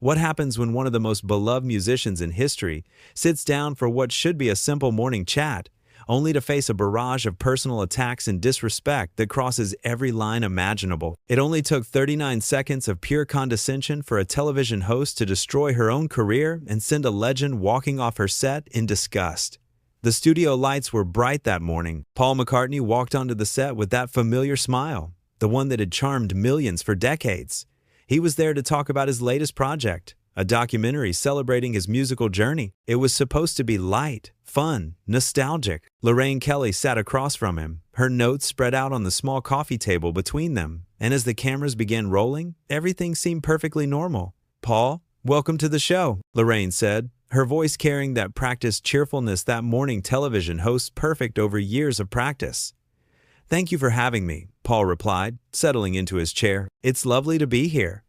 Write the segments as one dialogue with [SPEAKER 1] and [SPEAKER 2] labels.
[SPEAKER 1] What happens when one of the most beloved musicians in history sits down for what should be a simple morning chat, only to face a barrage of personal attacks and disrespect that crosses every line imaginable? It only took 39 seconds of pure condescension for a television host to destroy her own career and send a legend walking off her set in disgust. The studio lights were bright that morning. Paul McCartney walked onto the set with that familiar smile, the one that had charmed millions for decades. He was there to talk about his latest project, a documentary celebrating his musical journey. It was supposed to be light, fun, nostalgic. Lorraine Kelly sat across from him, her notes spread out on the small coffee table between them, and as the cameras began rolling, everything seemed perfectly normal. "Paul, welcome to the show," Lorraine said, her voice carrying that practiced cheerfulness that morning television hosts perfect over years of practice. "Thank you for having me," Paul replied, settling into his chair. "It's lovely to be here."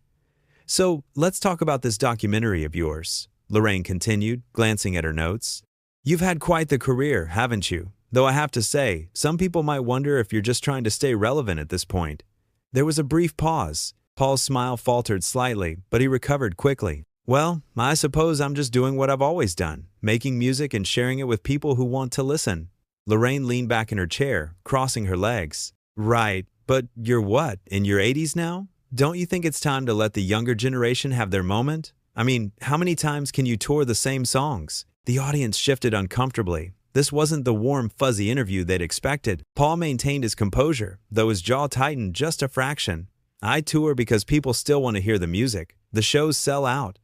[SPEAKER 1] "So, let's talk about this documentary of yours," Lorraine continued, glancing at her notes. "You've had quite the career, haven't you? Though I have to say, some people might wonder if you're just trying to stay relevant at this point." There was a brief pause. Paul's smile faltered slightly, but he recovered quickly. "Well, I suppose I'm just doing what I've always done, making music and sharing it with people who want to listen." Lorraine leaned back in her chair, crossing her legs. "Right, but you're what, in your 80s now? Don't you think it's time to let the younger generation have their moment? I mean, how many times can you tour the same songs?" The audience shifted uncomfortably. This wasn't the warm, fuzzy interview they'd expected. Paul maintained his composure, though his jaw tightened just a fraction. "I tour because people still want to hear the music. The shows sell out.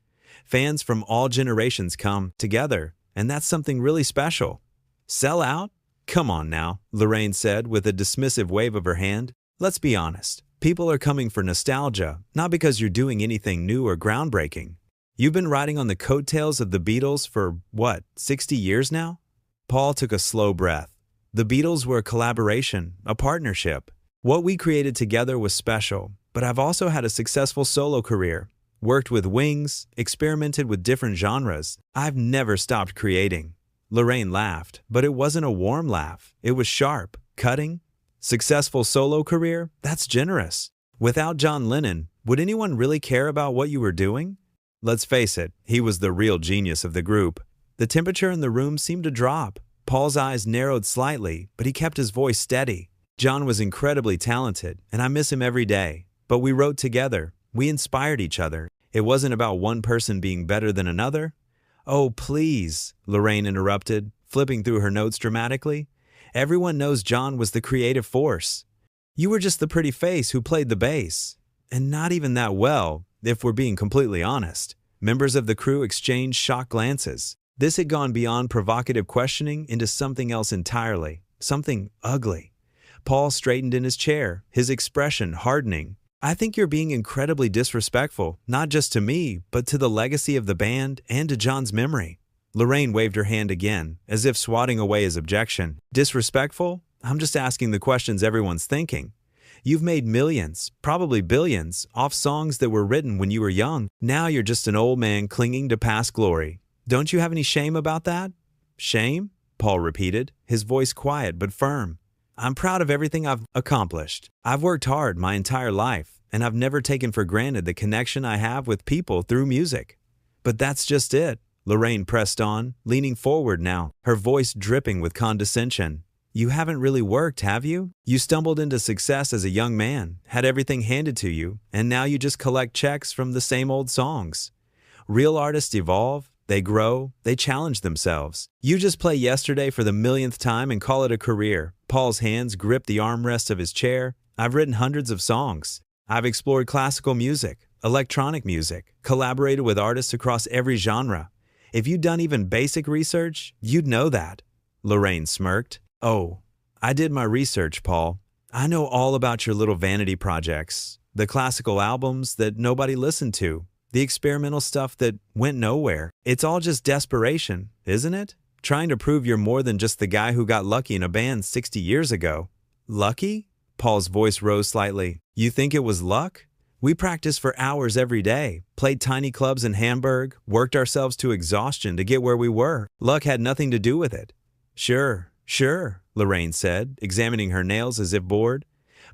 [SPEAKER 1] Fans from all generations come together, and that's something really special." "Sell out? Come on now," Lorraine said with a dismissive wave of her hand. "Let's be honest. People are coming for nostalgia, not because you're doing anything new or groundbreaking. You've been riding on the coattails of the Beatles for, 60 years now?" Paul took a slow breath. The Beatles were a collaboration, a partnership. What we created together was special, but I've also had a successful solo career. Worked with Wings, experimented with different genres. I've never stopped creating. Lorraine laughed, but it wasn't a warm laugh. It was sharp, cutting. "Successful solo career? That's generous. Without John Lennon, would anyone really care about what you were doing?" Let's face it, he was the real genius of the group. The temperature in the room seemed to drop. Paul's eyes narrowed slightly, but he kept his voice steady. "John was incredibly talented, and I miss him every day. But we wrote together. We inspired each other. It wasn't about one person being better than another." "Oh, please," Lorraine interrupted, flipping through her notes dramatically. "Everyone knows John was the creative force. You were just the pretty face who played the bass. And not even that well, if we're being completely honest." Members of the crew exchanged shocked glances. This had gone beyond provocative questioning into something else entirely, something ugly. Paul straightened in his chair, his expression hardening. "I think you're being incredibly disrespectful, not just to me, but to the legacy of the band and to John's memory." Lorraine waved her hand again, as if swatting away his objection. "Disrespectful? I'm just asking the questions everyone's thinking. You've made millions, probably billions, off songs that were written when you were young. Now you're just an old man clinging to past glory. Don't you have any shame about that?" "Shame?" Paul repeated, his voice quiet but firm. "I'm proud of everything I've accomplished. I've worked hard my entire life, and I've never taken for granted the connection I have with people through music." "But that's just it," Lorraine pressed on, leaning forward now, her voice dripping with condescension. "You haven't really worked, have you? You stumbled into success as a young man, had everything handed to you, and now you just collect checks from the same old songs. Real artists evolve, they grow, they challenge themselves. You just play Yesterday for the millionth time and call it a career." Paul's hands gripped the armrest of his chair. "I've written hundreds of songs. I've explored classical music, electronic music, collaborated with artists across every genre. If you'd done even basic research, you'd know that." Lorraine smirked. "Oh, I did my research, Paul. I know all about your little vanity projects, the classical albums that nobody listened to, the experimental stuff that went nowhere. It's all just desperation, isn't it? Trying to prove you're more than just the guy who got lucky in a band 60 years ago." "Lucky?" Paul's voice rose slightly. "You think it was luck? We practiced for hours every day, played tiny clubs in Hamburg, worked ourselves to exhaustion to get where we were. Luck had nothing to do with it." Sure, Lorraine said, examining her nails as if bored.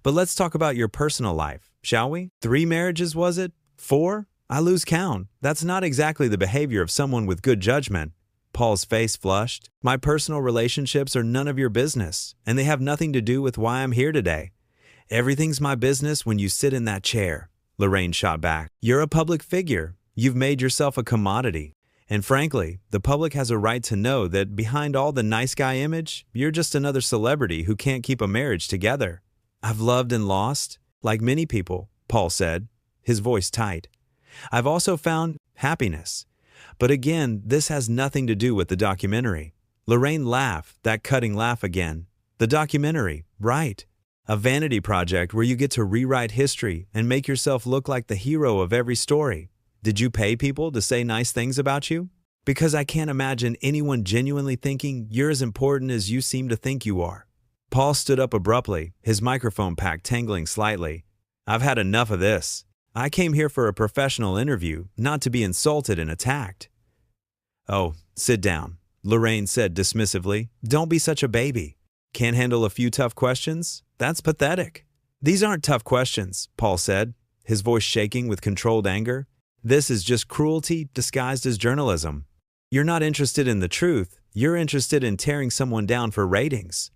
[SPEAKER 1] "But let's talk about your personal life, shall we? 3 marriages, was it? 4? I lose count. That's not exactly the behavior of someone with good judgment. Paul's face flushed. My personal relationships are none of your business, and they have nothing to do with why I'm here today. Everything's my business when you sit in that chair, Lorraine shot back. You're a public figure. You've made yourself a commodity. And frankly, the public has a right to know that behind all the nice guy image, you're just another celebrity who can't keep a marriage together. I've loved and lost, like many people, Paul said, his voice tight. I've also found happiness. But again, this has nothing to do with the documentary. Lorraine laughed, that cutting laugh again. The documentary, right. A vanity project where you get to rewrite history and make yourself look like the hero of every story. Did you pay people to say nice things about you? Because I can't imagine anyone genuinely thinking you're as important as you seem to think you are. Paul stood up abruptly, his microphone pack tangling slightly. I've had enough of this. I came here for a professional interview, not to be insulted and attacked. Oh, sit down, Lorraine said dismissively. Don't be such a baby. Can't handle a few tough questions? That's pathetic. These aren't tough questions, Paul said, his voice shaking with controlled anger. This is just cruelty disguised as journalism. You're not interested in the truth. You're interested in tearing someone down for ratings.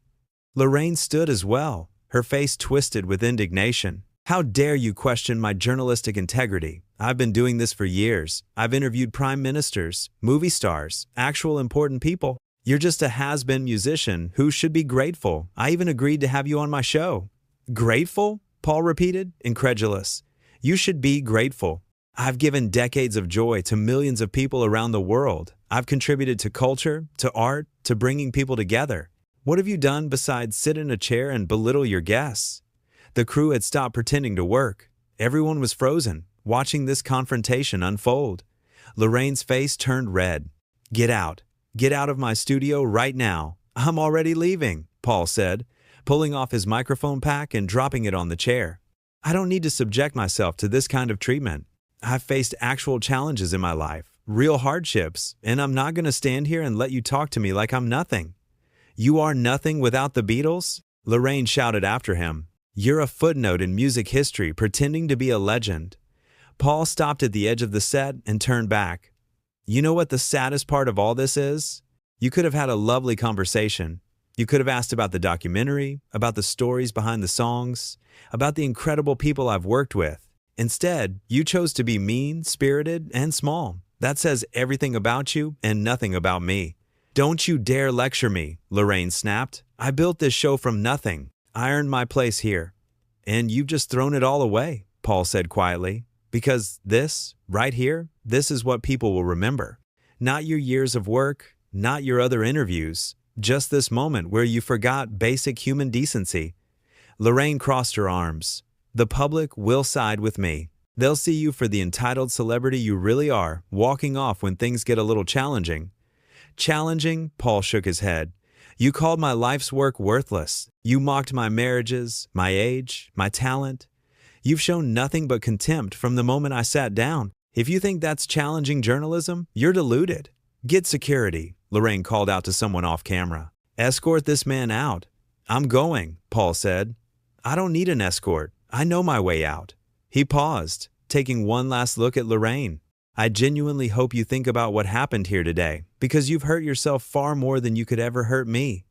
[SPEAKER 1] Lorraine stood as well, her face twisted with indignation. How dare you question my journalistic integrity? I've been doing this for years. I've interviewed prime ministers, movie stars, actual important people. You're just a has-been musician who should be grateful. I even agreed to have you on my show. Grateful? Paul repeated, incredulous. You should be grateful. I've given decades of joy to millions of people around the world. I've contributed to culture, to art, to bringing people together. What have you done besides sit in a chair and belittle your guests? The crew had stopped pretending to work. Everyone was frozen, watching this confrontation unfold. Lorraine's face turned red. Get out. Get out of my studio right now. I'm already leaving, Paul said, pulling off his microphone pack and dropping it on the chair. I don't need to subject myself to this kind of treatment. I've faced actual challenges in my life, real hardships, and I'm not going to stand here and let you talk to me like I'm nothing. You are nothing without the Beatles? Lorraine shouted after him. You're a footnote in music history pretending to be a legend. Paul stopped at the edge of the set and turned back. You know what the saddest part of all this is? You could have had a lovely conversation. You could have asked about the documentary, about the stories behind the songs, about the incredible people I've worked with. Instead, you chose to be mean-spirited and small. That says everything about you and nothing about me. Don't you dare lecture me, Lorraine snapped. I built this show from nothing. I earned my place here. And you've just thrown it all away, Paul said quietly. Because this, right here, this is what people will remember. Not your years of work, not your other interviews, just this moment where you forgot basic human decency. Lorraine crossed her arms. The public will side with me. They'll see you for the entitled celebrity you really are, walking off when things get a little challenging. Challenging? Paul shook his head. You called my life's work worthless. You mocked my marriages, my age, my talent. You've shown nothing but contempt from the moment I sat down. If you think that's challenging journalism, you're deluded. Get security, Lorraine called out to someone off camera. Escort this man out. I'm going, Paul said. I don't need an escort. I know my way out. He paused, taking one last look at Lorraine. I genuinely hope you think about what happened here today, because you've hurt yourself far more than you could ever hurt me.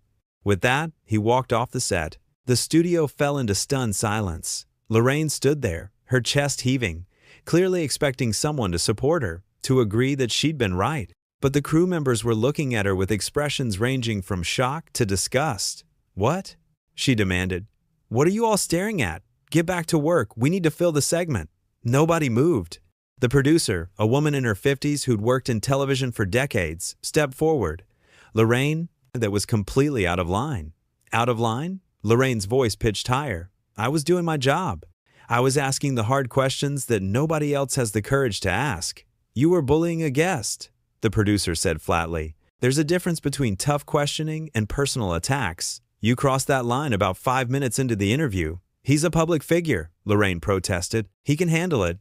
[SPEAKER 1] With that, he walked off the set. The studio fell into stunned silence. Lorraine stood there, her chest heaving, clearly expecting someone to support her, to agree that she'd been right. But the crew members were looking at her with expressions ranging from shock to disgust. What? She demanded. What are you all staring at? Get back to work. We need to fill the segment. Nobody moved. The producer, a woman in her 50s who'd worked in television for decades, stepped forward. Lorraine, that was completely out of line. Out of line? Lorraine's voice pitched higher. I was doing my job. I was asking the hard questions that nobody else has the courage to ask. You were bullying a guest, the producer said flatly. There's a difference between tough questioning and personal attacks. You crossed that line about 5 minutes into the interview. He's a public figure, Lorraine protested. He can handle it.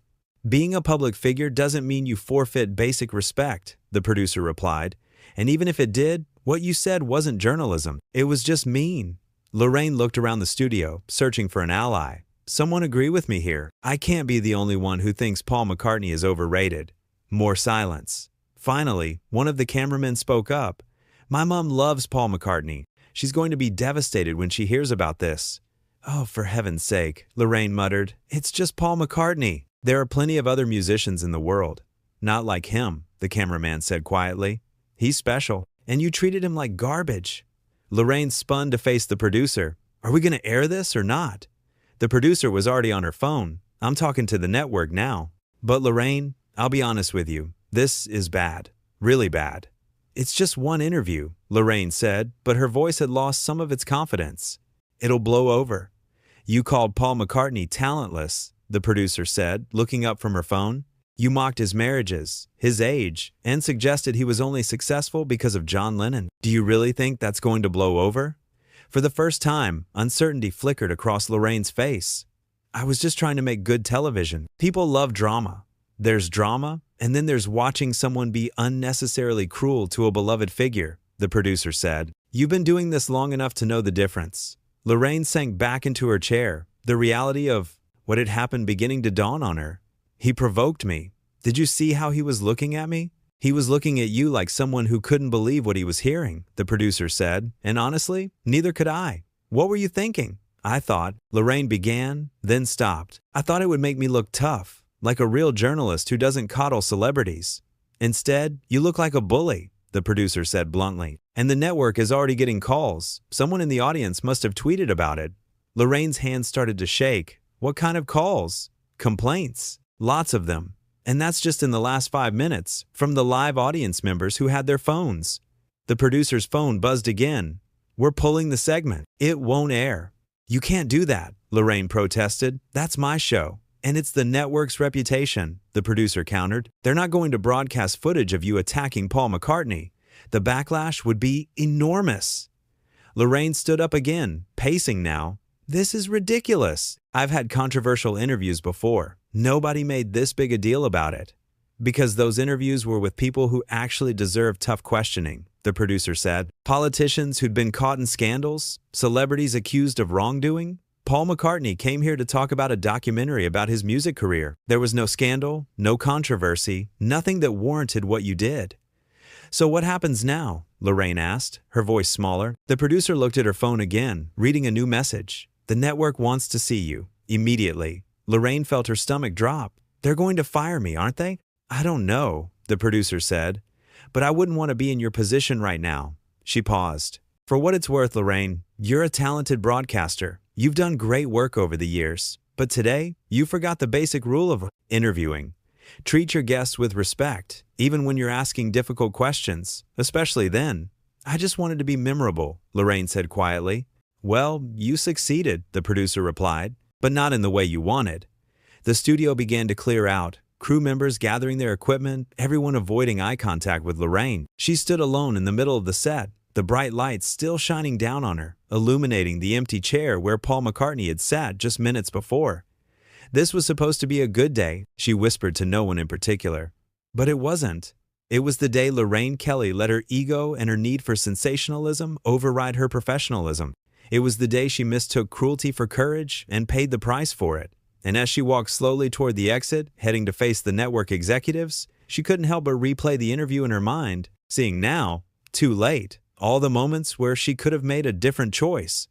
[SPEAKER 1] Being a public figure doesn't mean you forfeit basic respect, the producer replied. And even if it did, what you said wasn't journalism. It was just mean. Lorraine looked around the studio, searching for an ally. someone agree with me here. I can't be the only one who thinks Paul McCartney is overrated. More silence. Finally, one of the cameramen spoke up. My mom loves Paul McCartney. She's going to be devastated when she hears about this. Oh, for heaven's sake, Lorraine muttered. It's just Paul McCartney. There are plenty of other musicians in the world. Not like him, the cameraman said quietly. He's special, and you treated him like garbage. Lorraine spun to face the producer. Are we going to air this or not? The producer was already on her phone. I'm talking to the network now. But Lorraine, I'll be honest with you. This is bad. Really bad. It's just one interview, Lorraine said, but her voice had lost some of its confidence. It'll blow over. You called Paul McCartney talentless, the producer said, looking up from her phone. You mocked his marriages, his age, and suggested he was only successful because of John Lennon. Do you really think that's going to blow over? For the first time, uncertainty flickered across Lorraine's face. I was just trying to make good television. People love drama. There's drama, and then there's watching someone be unnecessarily cruel to a beloved figure, the producer said. You've been doing this long enough to know the difference. Lorraine sank back into her chair, the reality of what had happened beginning to dawn on her. He provoked me. Did you see how he was looking at me? He was looking at you like someone who couldn't believe what he was hearing, the producer said, and honestly, neither could I. What were you thinking? I thought, Lorraine began, then stopped. I thought it would make me look tough, like a real journalist who doesn't coddle celebrities. Instead, you look like a bully, the producer said bluntly. And the network is already getting calls. Someone in the audience must have tweeted about it. Lorraine's hands started to shake. What kind of calls? Complaints. Lots of them. And that's just in the last 5 minutes, from the live audience members who had their phones. The producer's phone buzzed again. We're pulling the segment. It won't air. You can't do that, Lorraine protested. That's my show. And it's the network's reputation, the producer countered. They're not going to broadcast footage of you attacking Paul McCartney. The backlash would be enormous. Lorraine stood up again, pacing now. This is ridiculous. I've had controversial interviews before. Nobody made this big a deal about it. Because those interviews were with people who actually deserve tough questioning, the producer said. Politicians who'd been caught in scandals, celebrities accused of wrongdoing. Paul McCartney came here to talk about a documentary about his music career. There was no scandal, no controversy, nothing that warranted what you did. So what happens now? Lorraine asked, her voice smaller. The producer looked at her phone again, reading a new message. The network wants to see you. Immediately. Lorraine felt her stomach drop. They're going to fire me, aren't they? I don't know, the producer said. But I wouldn't want to be in your position right now. She paused. For what it's worth, Lorraine, you're a talented broadcaster. You've done great work over the years. But today, you forgot the basic rule of interviewing. Treat your guests with respect, even when you're asking difficult questions, especially then. I just wanted to be memorable, Lorraine said quietly. Well, you succeeded, the producer replied, but not in the way you wanted. The studio began to clear out, crew members gathering their equipment, everyone avoiding eye contact with Lorraine. She stood alone in the middle of the set, the bright lights still shining down on her, illuminating the empty chair where Paul McCartney had sat just minutes before. This was supposed to be a good day, she whispered to no one in particular. But it wasn't. It was the day Lorraine Kelly let her ego and her need for sensationalism override her professionalism. It was the day she mistook cruelty for courage and paid the price for it. And as she walked slowly toward the exit, heading to face the network executives, she couldn't help but replay the interview in her mind, seeing now, too late, all the moments where she could have made a different choice.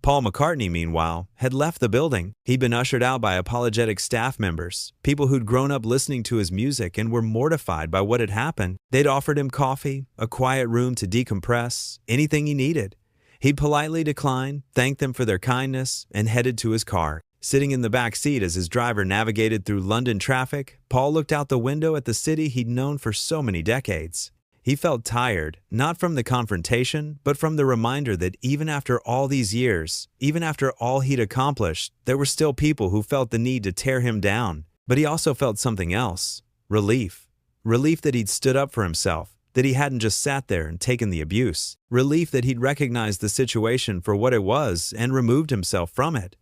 [SPEAKER 1] Paul McCartney, meanwhile, had left the building. He'd been ushered out by apologetic staff members, people who'd grown up listening to his music and were mortified by what had happened. They'd offered him coffee, a quiet room to decompress, anything he needed. He'd politely declined, thanked them for their kindness, and headed to his car. Sitting in the back seat as his driver navigated through London traffic, Paul looked out the window at the city he'd known for so many decades. He felt tired, not from the confrontation, but from the reminder that even after all these years, even after all he'd accomplished, there were still people who felt the need to tear him down. But he also felt something else. Relief. Relief that he'd stood up for himself, that he hadn't just sat there and taken the abuse. Relief that he'd recognized the situation for what it was and removed himself from it.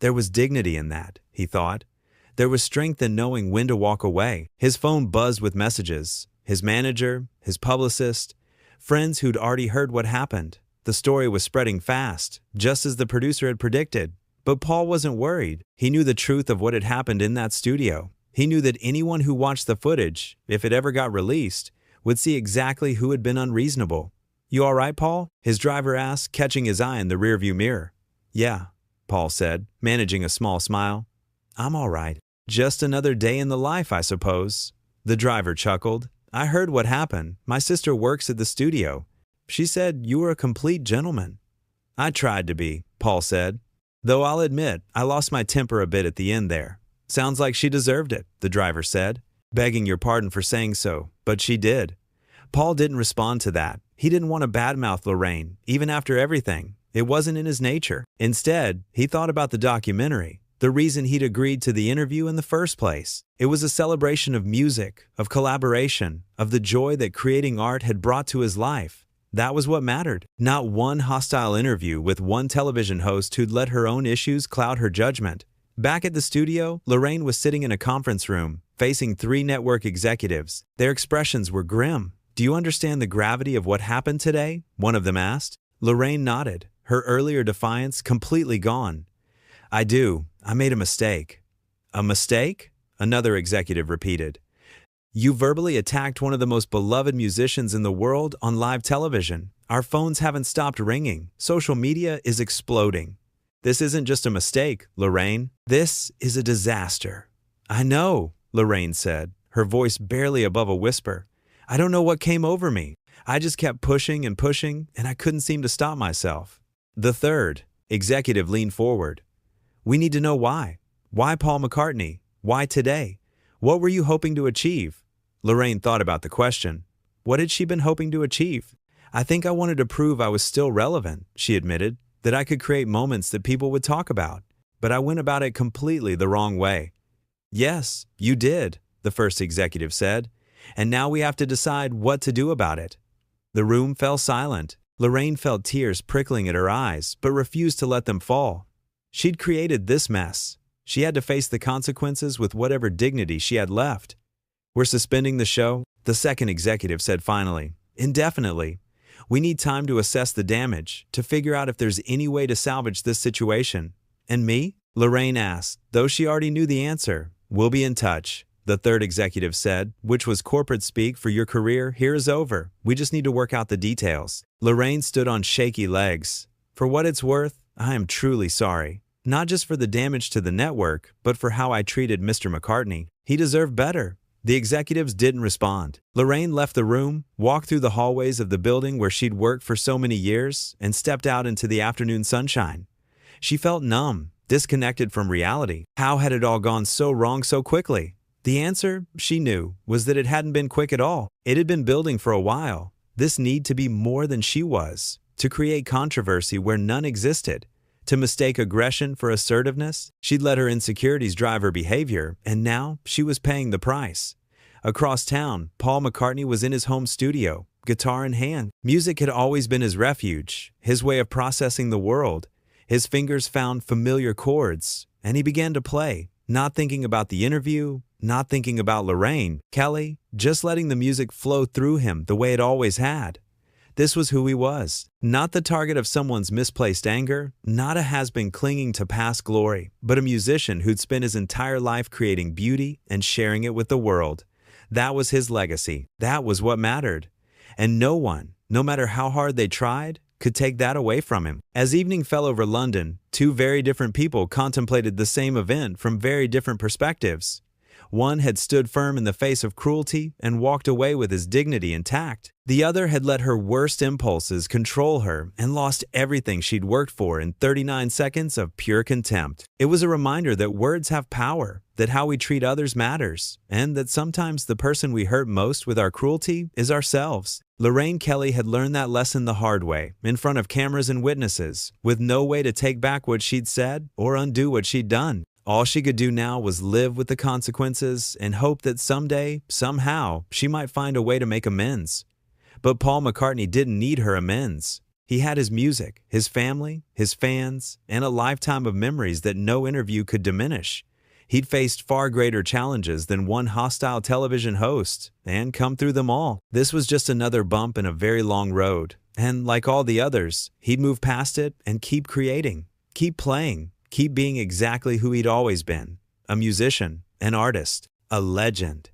[SPEAKER 1] There was dignity in that, he thought. There was strength in knowing when to walk away. His phone buzzed with messages. His manager, his publicist, friends who'd already heard what happened. The story was spreading fast, just as the producer had predicted. But Paul wasn't worried. He knew the truth of what had happened in that studio. He knew that anyone who watched the footage, if it ever got released, would see exactly who had been unreasonable. "You all right, Paul?" his driver asked, catching his eye in the rearview mirror. "Yeah," Paul said, managing a small smile. "I'm all right. Just another day in the life, I suppose." The driver chuckled. "I heard what happened. My sister works at the studio. She said you were a complete gentleman." "I tried to be," Paul said. "Though I'll admit, I lost my temper a bit at the end there." "Sounds like she deserved it," the driver said. "Begging your pardon for saying so, but she did." Paul didn't respond to that. He didn't want to badmouth Lorraine, even after everything. It wasn't in his nature. Instead, he thought about the documentary, the reason he'd agreed to the interview in the first place. It was a celebration of music, of collaboration, of the joy that creating art had brought to his life. That was what mattered. Not one hostile interview with one television host who'd let her own issues cloud her judgment. Back at the studio, Lorraine was sitting in a conference room, facing 3 network executives. Their expressions were grim. "Do you understand the gravity of what happened today?" one of them asked. Lorraine nodded, her earlier defiance completely gone. "I do. I made a mistake." "A mistake?" another executive repeated. "You verbally attacked one of the most beloved musicians in the world on live television. Our phones haven't stopped ringing. Social media is exploding." "This isn't just a mistake, Lorraine. This is a disaster." "I know," Lorraine said, her voice barely above a whisper. "I don't know what came over me. I just kept pushing, and I couldn't seem to stop myself." The third executive leaned forward. "We need to know why. Why Paul McCartney? Why today? What were you hoping to achieve?" Lorraine thought about the question. What had she been hoping to achieve? "I think I wanted to prove I was still relevant," she admitted, "that I could create moments that people would talk about. But I went about it completely the wrong way." "Yes, you did," the first executive said. "And now we have to decide what to do about it." The room fell silent. Lorraine felt tears prickling at her eyes, but refused to let them fall. She'd created this mess. She had to face the consequences with whatever dignity she had left. "We're suspending the show," the second executive said finally. "Indefinitely. We need time to assess the damage, to figure out if there's any way to salvage this situation." "And me?" Lorraine asked, though she already knew the answer. "We'll be in touch," the third executive said, which was corporate speak for your career here is over. We just need to work out the details. Lorraine stood on shaky legs. "For what it's worth, I am truly sorry. Not just for the damage to the network, but for how I treated Mr. McCartney. He deserved better." The executives didn't respond. Lorraine left the room, walked through the hallways of the building where she'd worked for so many years, and stepped out into the afternoon sunshine. She felt numb, disconnected from reality. How had it all gone so wrong so quickly? The answer, she knew, was that it hadn't been quick at all. It had been building for a while. This need to be more than she was, to create controversy where none existed, to mistake aggression for assertiveness. She'd let her insecurities drive her behavior, and now she was paying the price. Across town, Paul McCartney was in his home studio, guitar in hand. Music had always been his refuge, his way of processing the world. His fingers found familiar chords, and he began to play, not thinking about the interview, not thinking about Lorraine, Kelly, just letting the music flow through him the way it always had. This was who he was, not the target of someone's misplaced anger, not a has-been clinging to past glory, but a musician who'd spent his entire life creating beauty and sharing it with the world. That was his legacy. That was what mattered. And no one, no matter how hard they tried, could take that away from him. As evening fell over London, 2 very different people contemplated the same event from very different perspectives. One had stood firm in the face of cruelty and walked away with his dignity intact. The other had let her worst impulses control her and lost everything she'd worked for in 39 seconds of pure contempt. It was a reminder that words have power, that how we treat others matters, and that sometimes the person we hurt most with our cruelty is ourselves. Lorraine Kelly had learned that lesson the hard way, in front of cameras and witnesses, with no way to take back what she'd said or undo what she'd done. All she could do now was live with the consequences and hope that someday, somehow, she might find a way to make amends. But Paul McCartney didn't need her amends. He had his music, his family, his fans, and a lifetime of memories that no interview could diminish. He'd faced far greater challenges than one hostile television host, and come through them all. This was just another bump in a very long road, and like all the others, he'd move past it and keep creating, keep playing, keep being exactly who he'd always been, a musician, an artist, a legend.